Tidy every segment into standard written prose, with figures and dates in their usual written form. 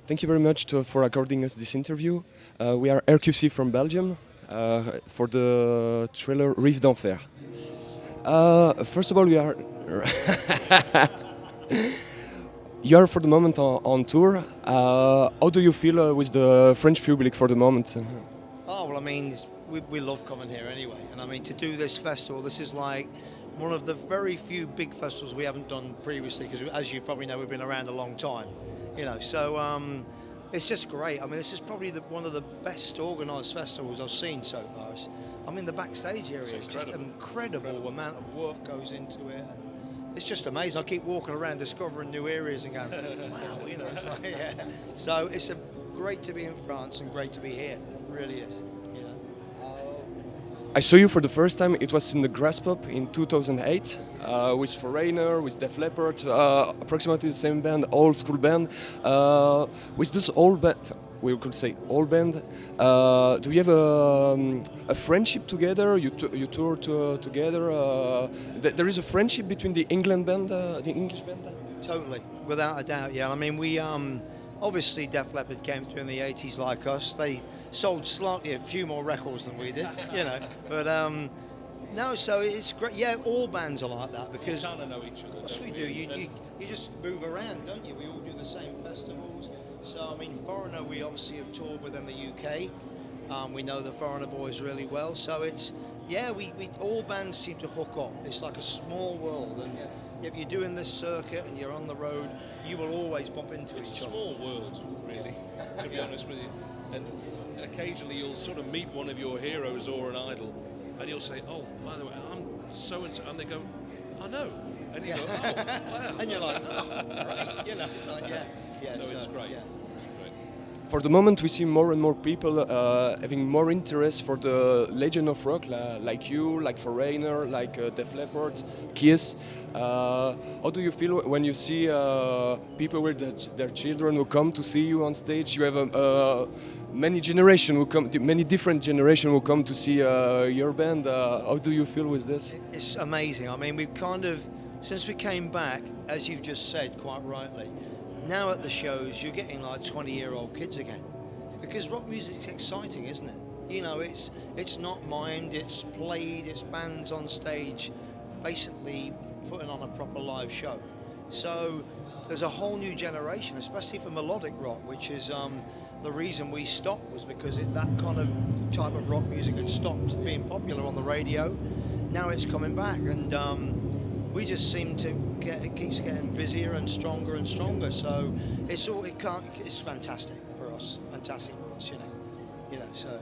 Thank you very much for according us this interview. We are RQC from Belgium for the trailer Rive d'Enfer. First of all, we are you are for the moment on tour. How do you feel with the French public for the moment? Oh, well, I mean, we love coming here anyway. And I mean, to do this festival, this is like one of the very few big festivals we haven't done previously, because as you probably know, we've been around a long time, so it's just great. I mean, this is probably one of the best organised festivals I've seen so far. I mean, the backstage area is just incredible amount of work goes into it, and it's just amazing. I keep walking around discovering new areas and going, wow, it's like, yeah. So it's great to be in France and great to be here. It really is. I saw you for the first time. It was in the Grass Pop in 2008 with Foreigner, with Def Leppard, approximately the same band, old school band. With this old band, we could say old band. Do you have a friendship together? You tour together. There is a friendship between the England band, the English band. Totally, without a doubt. Yeah, I mean, we obviously Def Leppard came through in the '80s like us. They sold slightly a few more records than we did, But no, so it's great. Yeah, all bands are like that because you kind of know each other. Yes, we do. You just move around, don't you? We all do the same festivals. So I mean, Foreigner, we obviously have toured with in the UK. We know the Foreigner boys really well. So it's we all bands seem to hook up. It's like a small world, and if you're doing this circuit and you're on the road, you will always bump into each other. It's a small world, really, to be honest with you. And occasionally you'll sort of meet one of your heroes or an idol, and you'll say, "Oh, by the way, I'm so and so," and they go, "I know," and you go, "Oh, wow," and you're like, "Oh, great," It's like, So it's great. Yeah. For the moment, we see more and more people having more interest for the legend of rock, like you, like Foreigner, like Def Leppard, Kiss. How do you feel when you see people with their children who come to see you on stage? You have many different generations who come to see your band. How do you feel with this? It's amazing. I mean, we've kind of, since we came back, as you've just said quite rightly, now at the shows you're getting like 20-year-old kids again, because rock music's exciting, isn't it? It's not mimed, it's played, it's bands on stage basically putting on a proper live show. So there's a whole new generation, especially for melodic rock, which is the reason we stopped was because that kind of type of rock music had stopped being popular on the radio. Now it's coming back, and we just seem to it keeps getting busier and stronger and stronger. So it's fantastic for us. So.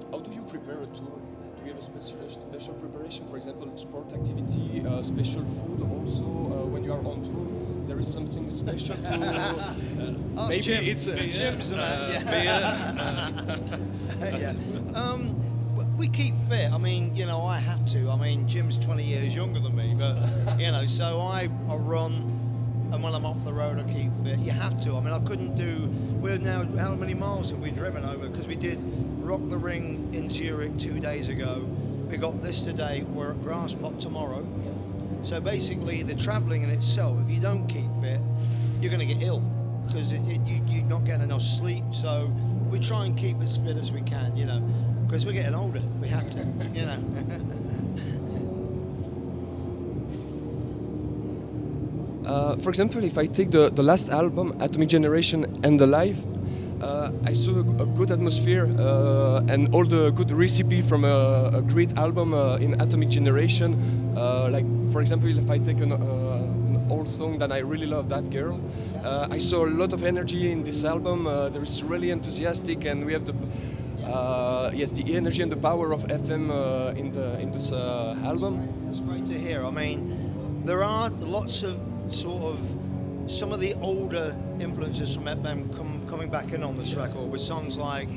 How do you prepare a tour? Do you have a special preparation? For example, sport activity, special food. Also, when you are on tour, there is something special to. Maybe Jim. It's Jim's we keep fit. I mean, I have to. I mean, Jim's 20 years younger than me, but so I run, and when I'm off the road, I keep fit. You have to. I mean, I couldn't do. We're now, how many miles have we driven over? Because we did Rock the Ring in Zurich 2 days ago. We got this today. We're at Grass Pop tomorrow. Yes. So basically, the travelling in itself, if you don't keep fit, you're going to get ill because you're not getting enough sleep. So we try and keep as fit as we can, because we're getting older. We have to, For example, if I take the last album, Atomic Generation and the Live, I saw a good atmosphere and all the good recipe from a great album in Atomic Generation. Like, for example, if I take an old song that I really love, That Girl, I saw a lot of energy in this album. There is really enthusiastic, and we have the energy and the power of FM in this album. That's great to hear. I mean, there are lots of some of the older influences from FM coming back in on this record with songs like,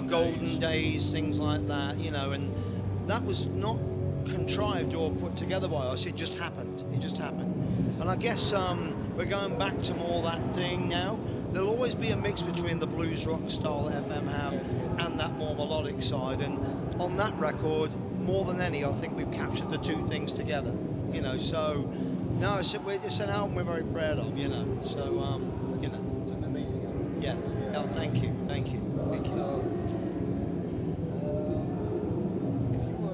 Golden Days, things like that, and that was not contrived or put together by us. It just happened. And I guess we're going back to more that thing now. There'll always be a mix between the blues rock style that FM have and that more melodic side. And on that record, more than any, I think we've captured the two things together. So No, it's an album we're very proud of, you know. So, you know. It's an amazing album. Yeah. Oh, thank you. Thank you. Thank you. If you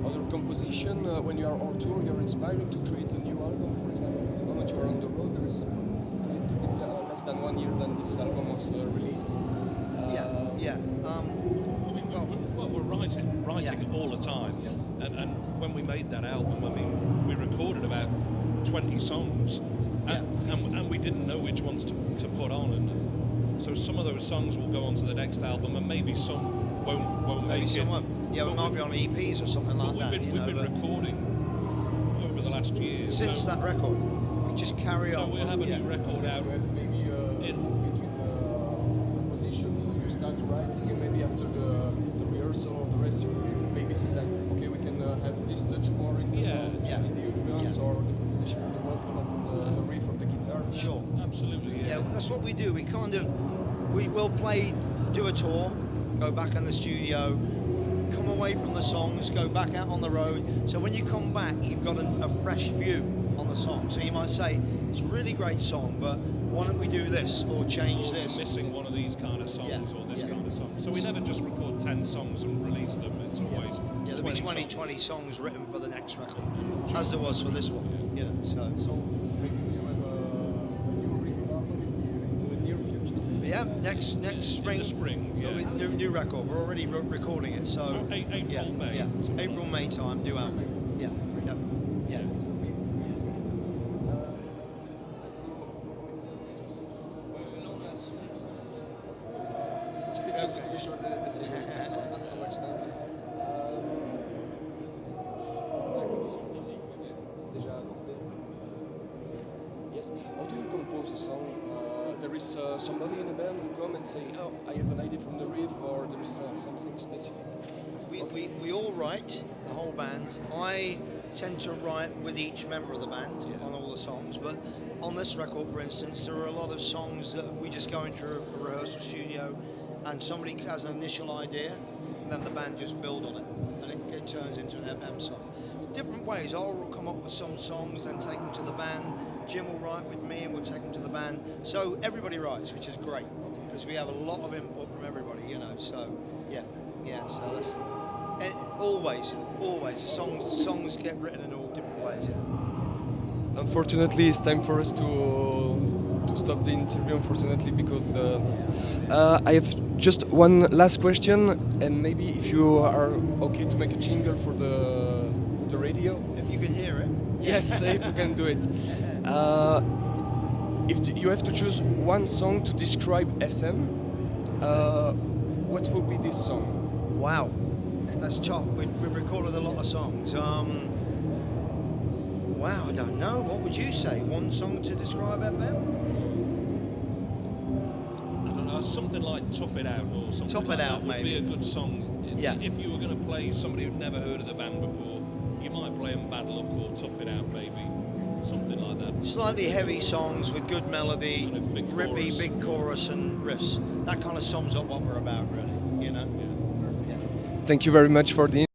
other composition when you are on tour, you're inspiring to create a new album. For example, for the moment you are on the road, there is a little bit less than 1 year than this album was released. Yeah. I mean, we're writing Yeah. all the time. Yes. And when we made that album, I mean, we recorded about 20 songs, and we didn't know which ones to put on, and so some of those songs will go on to the next album, and maybe some won't Maybe make it. someone. Yeah, we But might be on EPs or something But like that. we've been but recording over the last year. since that record, we just carry so on. we'll have a yeah. new record out. You have maybe a move between the compositions. You start writing, and maybe after the rehearsal or the rest, you maybe say that okay, we can have this touch more in the, in the influence or the composition for the vocal or for the riff of the guitar. Sure. Absolutely, yeah. Yeah, that's what we do. We will do a tour, go back in the studio, come away from the songs, go back out on the road. So when you come back, you've got a fresh view on the song. So you might say, it's a really great song, but why don't we do this or change this? Missing one of these kind of songs Yeah, or this yeah. kind of song. So we never just record 10 songs and release them. It's always Yeah, there'll be 20 20 songs written for the next record, as there was for this one. You know, So maybe you have a new record album in the near future. Maybe? yeah, next spring. In the spring, yeah. There'll be new record. We're already recording it, so So April, yeah, May, yeah, something April, like May time, new album. Yeah, definitely. Yeah. It's amazing. It's just to be sure that the same. Not so much time. C'est déjà abordé. Yes. How do you compose a song? There is somebody in the band who come and say, "Oh, I have an idea from the riff," or there is something specific. We all write, the whole band. I tend to write with each member of the band on all the songs, but on this record, for instance, there are a lot of songs that we just go into a rehearsal studio and somebody has an initial idea and then the band just build on it and it turns into an FM song. Different ways. I'll come up with some songs and take them to the band. Jim will write with me and we'll take them to the band. So everybody writes, which is great because we have a lot of input from everybody, you know. So yeah. So that's always songs get written in all different ways. Yeah. Unfortunately, it's time for us to stop the interview. Unfortunately, because I have just one last question, and maybe if you are okay to make a jingle for the radio. If you can hear it. Yes, if you can do it. If you have to choose one song to describe FM, what will be this song? Wow, that's tough. We've recorded a lot of songs. Wow, I don't know. What would you say? One song to describe FM? I don't know, something like Tough It Out or something. Tough It like Out, that would be a maybe. good song. Yeah. If you were going to play somebody who'd never heard of the band before, you might play them Bad Luck or Tough It Out, maybe. Something like that. Slightly heavy songs with good melody, And a big rippy, chorus. big chorus and riffs. That kind of sums up what we're about, really. You know. Yeah. Yeah. Thank you very much for the